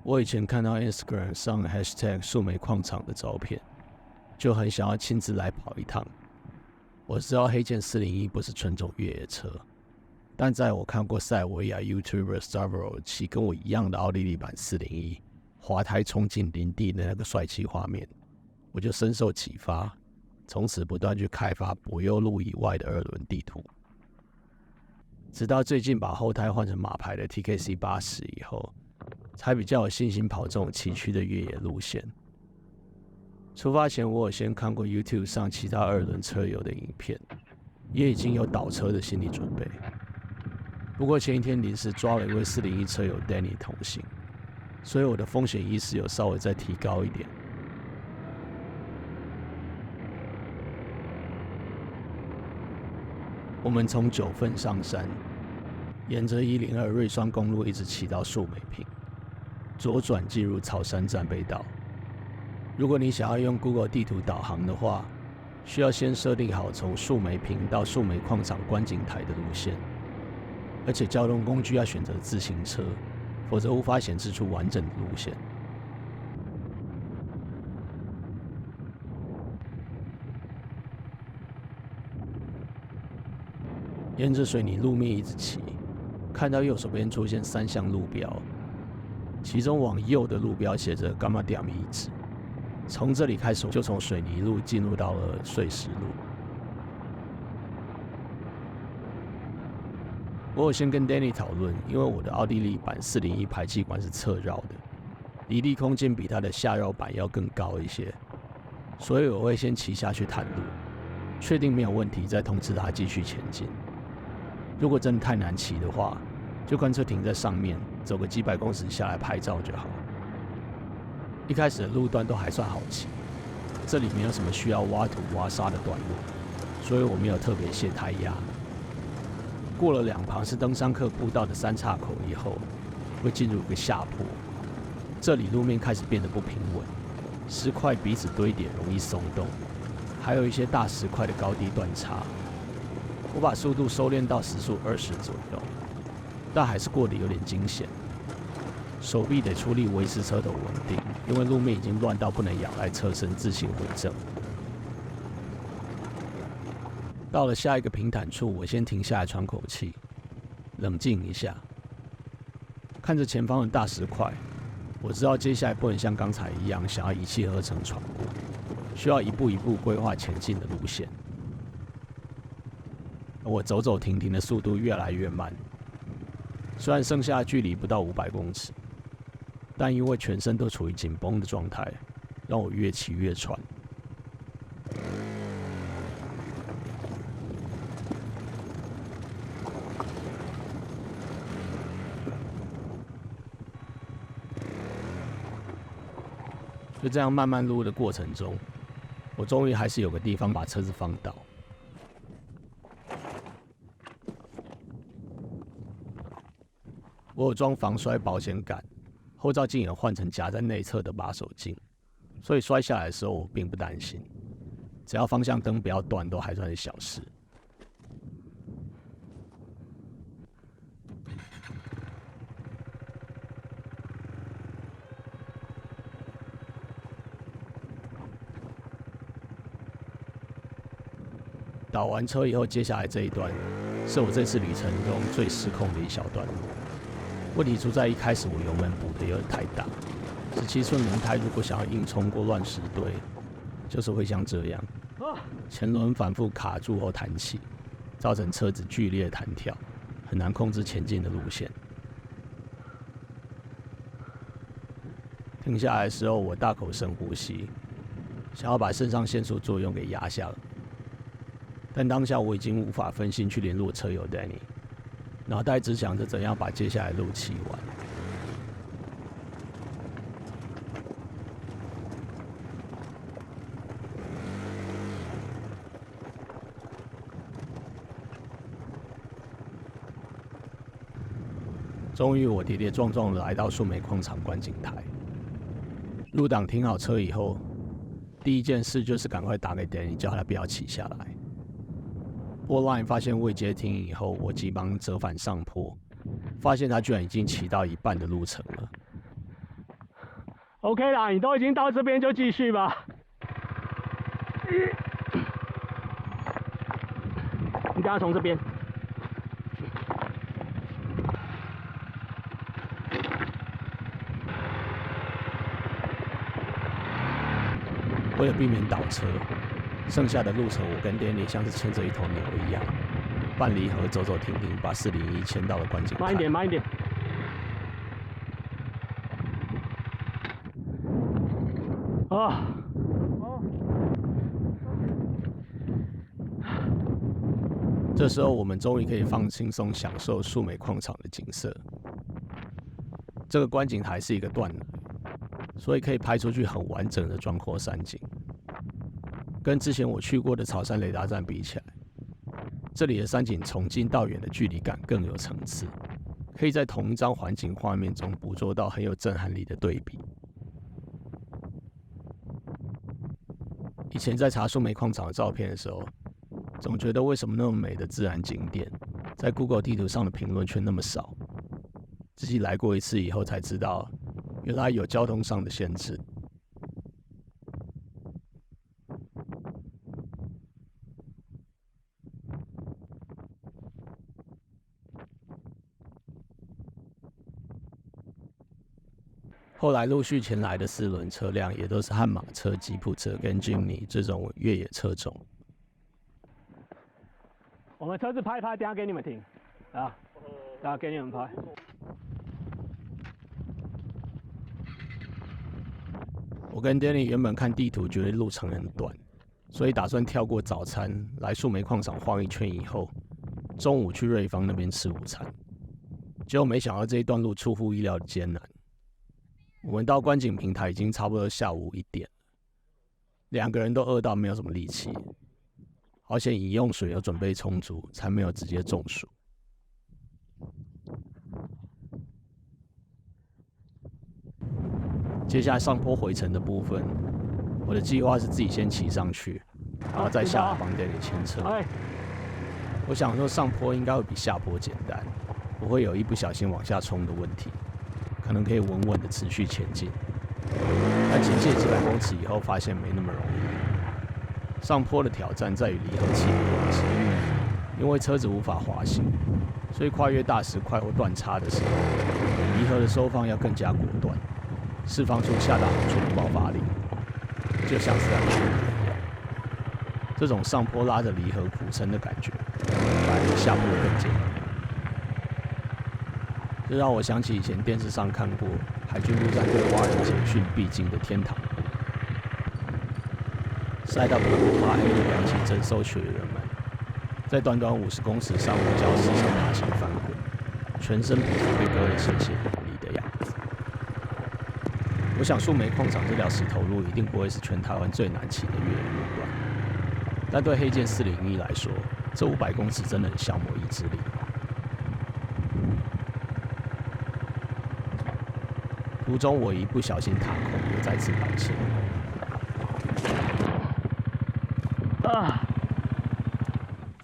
我以前看到 Instagram 上 hashtag 树莓矿场的照片，就很想要亲自来跑一趟。我知道黑剑401不是纯种越野车，但在我看过塞尔维亚 YouTuber Stavro 骑跟我一样的奥地利版401滑胎冲进林地的那个帅气画面，我就深受启发，从此不断去开发柏油路以外的二轮地图。直到最近把后胎换成马牌的 TKC 80以后，才比较有信心跑这种崎岖的越野路线。出发前我有先看过 YouTube 上其他二轮车友的影片，也已经有倒车的心理准备。不过前一天临时抓了一位401车友 Danny 同行，所以我的风险意识有稍微再提高一点。我们从九份上山，沿着102瑞双公路一直骑到树莓坪，左转进入草山战备道。如果你想要用 Google 地图导航的话，需要先设定好从树莓坪到树莓矿场观景台的路线，而且交通工具要选择自行车，否则无法显示出完整的路线。沿着水泥路面一直骑，看到右手边出现3项路标，其中往右的路标写着 Gamma 点遗址。从这里开始，就从水泥路进入到了碎石路。我有先跟 Danny 讨论，因为我的奥地利版401排气管是侧绕的，离地空间比它的下绕板要更高一些，所以我会先骑下去探路，确定没有问题，再通知他继续前进。如果真的太难骑的话，就干脆停在上面，走个几百公尺下来拍照就好。一开始的路段都还算好骑，这里没有什么需要挖土挖沙的段路，所以我没有特别卸胎压。过了2旁是登山客步道的3岔口以后，会进入一个下坡，这里路面开始变得不平稳，石块彼此堆叠容易松动，还有一些大石块的高低断差。我把速度收敛到时速20左右，但还是过得有点惊险。手臂得出力维持车头稳定，因为路面已经乱到不能仰赖车身自行回正。到了下一个平坦处，我先停下来喘口气，冷静一下，看着前方的大石块，我知道接下来不能像刚才一样想要一气呵成闯过，需要一步一步规划前进的路线。我走走停停的速度越来越慢，虽然剩下的距离不到500公尺，但因为全身都处于紧绷的状态，让我越骑越喘。就这样慢慢撸的过程中，我终于还是有个地方把车子放倒。我有装防摔保险杆，后照镜也换成夹在内侧的把手镜，所以摔下来的时候我并不担心，只要方向灯不要断都还算是小事。倒完车以后，接下来这一段是我这次旅程中最失控的一小段路。问题出在一开始我油门补的有点太大，17寸轮胎如果想要硬冲过乱石堆，就是会像这样，前轮反复卡住后弹起，造成车子剧烈弹跳，很难控制前进的路线。停下来的时候，我大口深呼吸，想要把肾上腺素作用给压下了。但当下我已经无法分心去联络车友 Danny， 脑袋只想着怎样把接下来的路骑完。终于，我跌跌撞撞的来到树莓矿场观景台。入档停好车以后，第一件事就是赶快打给 Danny， 叫他不要骑下来。波 line 发现未接听以后，我急忙折返上坡，发现他居然已经骑到一半的路程了。OK 啦，你都已经到这边就继续吧。你等下从这边。为了避免倒车，剩下的路程我跟 Danny 像是牵着一头牛一样，半离合走走停停，把401牵到了观景台。慢一点，慢一点。啊！这时候我们终于可以放轻松享受树莓矿场的景色。这个观景台是一个断崖，所以可以拍出去很完整的壮阔山景。跟之前我去过的草山雷达站比起来，这里的山景从近到远的距离感更有层次，可以在同一张环境画面中捕捉到很有震撼力的对比。以前在查树莓矿场的照片的时候，总觉得为什么那么美的自然景点，在 Google 地图上的评论却那么少。自己来过一次以后才知道，原来有交通上的限制。后来陆续前来的4轮车辆也都是悍马车、吉普车跟 Jimny 这种越野车种。我们车子拍一拍，等一下给你们停啊，等一下给你们拍。我跟 Danny 原本看地图觉得路程很短，所以打算跳过早餐，来树莓矿场晃一圈以后，中午去瑞芳那边吃午餐。结果没想到这一段路出乎意料的艰难。我们到观景平台已经差不多下午1点了，2个人都饿到没有什么力气，而且饮用水又准备充足，才没有直接中暑。接下来上坡回程的部分，我的计划是自己先骑上去，然后再下来帮 Danny 牵车。我想说上坡应该会比下坡简单，不会有一不小心往下冲的问题，可能可以稳稳的持续前进。但前进几百公尺以后，发现没那么容易。上坡的挑战在于离合器的控制，因为车子无法滑行，所以跨越大石块或断叉的时候，离合的收放要更加果断，释放出下大好处的爆发力，就像是在跑步一样。这种上坡拉着离合苦撑的感觉，反而比下坡更艰难。这让我想起以前电视上看过海军陆战队蛙人简训必经的天堂湖，晒到皮肤发黑的凉气征收学员们，在短短50公尺上五礁石上爬行翻滚，全身皮肤被割得鲜血淋漓的样子。我想树莓矿场这条石头路一定不会是全台湾最难骑的越野路段，但对黑剑401来说，这500公尺真的很消磨意志力。途中我一不小心踏空，又再次倒车。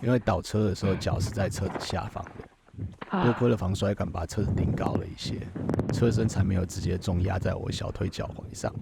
因为倒车的时候脚是在车子下方的，多亏了防摔杆把车子顶高了一些，车身才没有直接重压在我小腿脚踝上。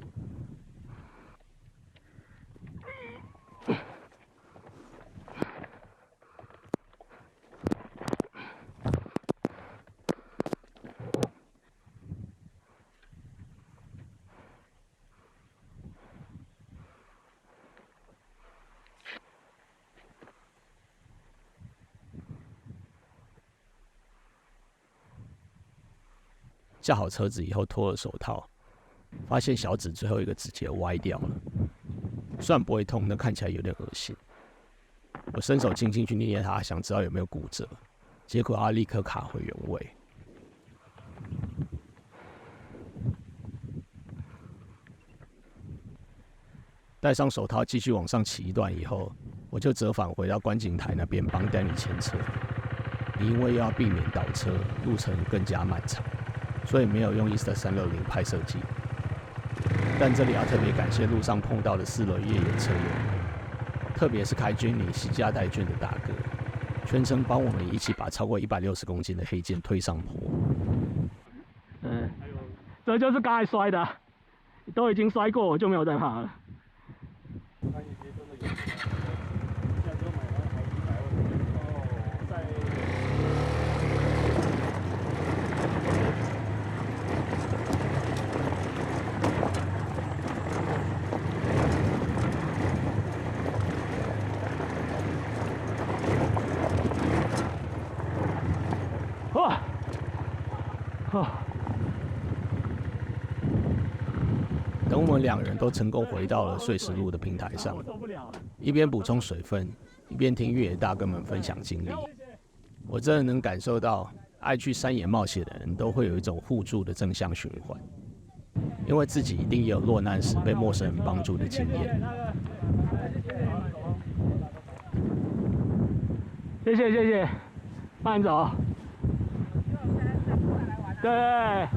架好车子以后脱了手套，发现小指最后一个指节歪掉了，虽然不会痛，但看起来有点恶心。我伸手轻轻去捏它，想知道有没有骨折，结果它立刻卡回原位。戴上手套继续往上骑一段以后，我就折返回到观景台那边帮 Danny 牵车。因为要避免倒车，路程更加漫长，所以没有用 Insta360拍摄机。但这里要特别感谢路上碰到的4轮越野车友，特别是开Jimny西加带卷的大哥，全程帮我们一起把超过160公斤的黑剑推上坡。这就是刚才摔的，都已经摔过，我就没有再怕了。哇！等我们2人都成功回到了碎石路的平台上，一边补充水分，一边听越野大哥们分享经历。我真的能感受到，爱去山野冒险的人都会有一种互助的正向循环，因为自己一定也有落难时被陌生人帮助的经验。谢谢谢谢，慢走。对。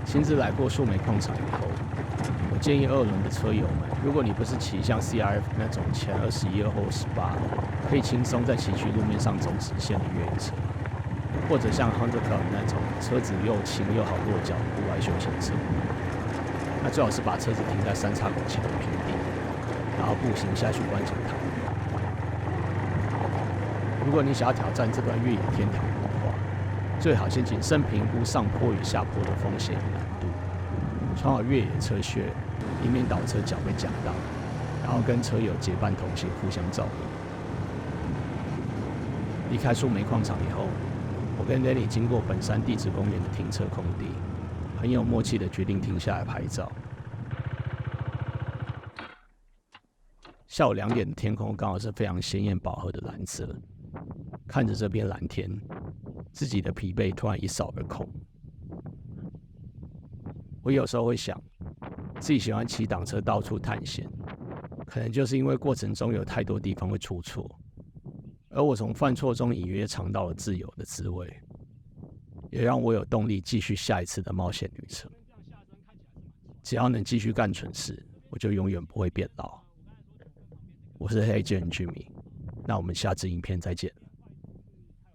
亲自来过树莓矿场以后，我建议2轮的车友们，如果你不是骑像 CRF 那种前21后18，可以轻松在崎岖路面上走直线的越野车，或者像 Hunter Club 那种车子又轻又好落脚的户外休闲车。那最好是把车子停在3岔口前的平地，然后步行下去观景台。如果你想要挑战这段越野天堂路的话，最好先谨慎评估上坡与下坡的风险与难度，穿好越野车靴，以免倒车脚被夹到，然后跟车友结伴同行，互相照顾。离开树莓矿场以后，我跟 Lenny 经过本山地质公园的停车空地，很有默契的决定停下来拍照。下午2点的天空刚好是非常鲜艳饱和的蓝色，看着这片蓝天，自己的疲惫突然一扫而空。我有时候会想，自己喜欢骑挡车到处探险，可能就是因为过程中有太多地方会出错，而我从犯错中隐约尝到了自由的滋味，也让我有动力继续下一次的冒险旅程。只要能继续干蠢事，我就永远不会变老。我是黑巨人 Jimmy，那我们下支影片再见。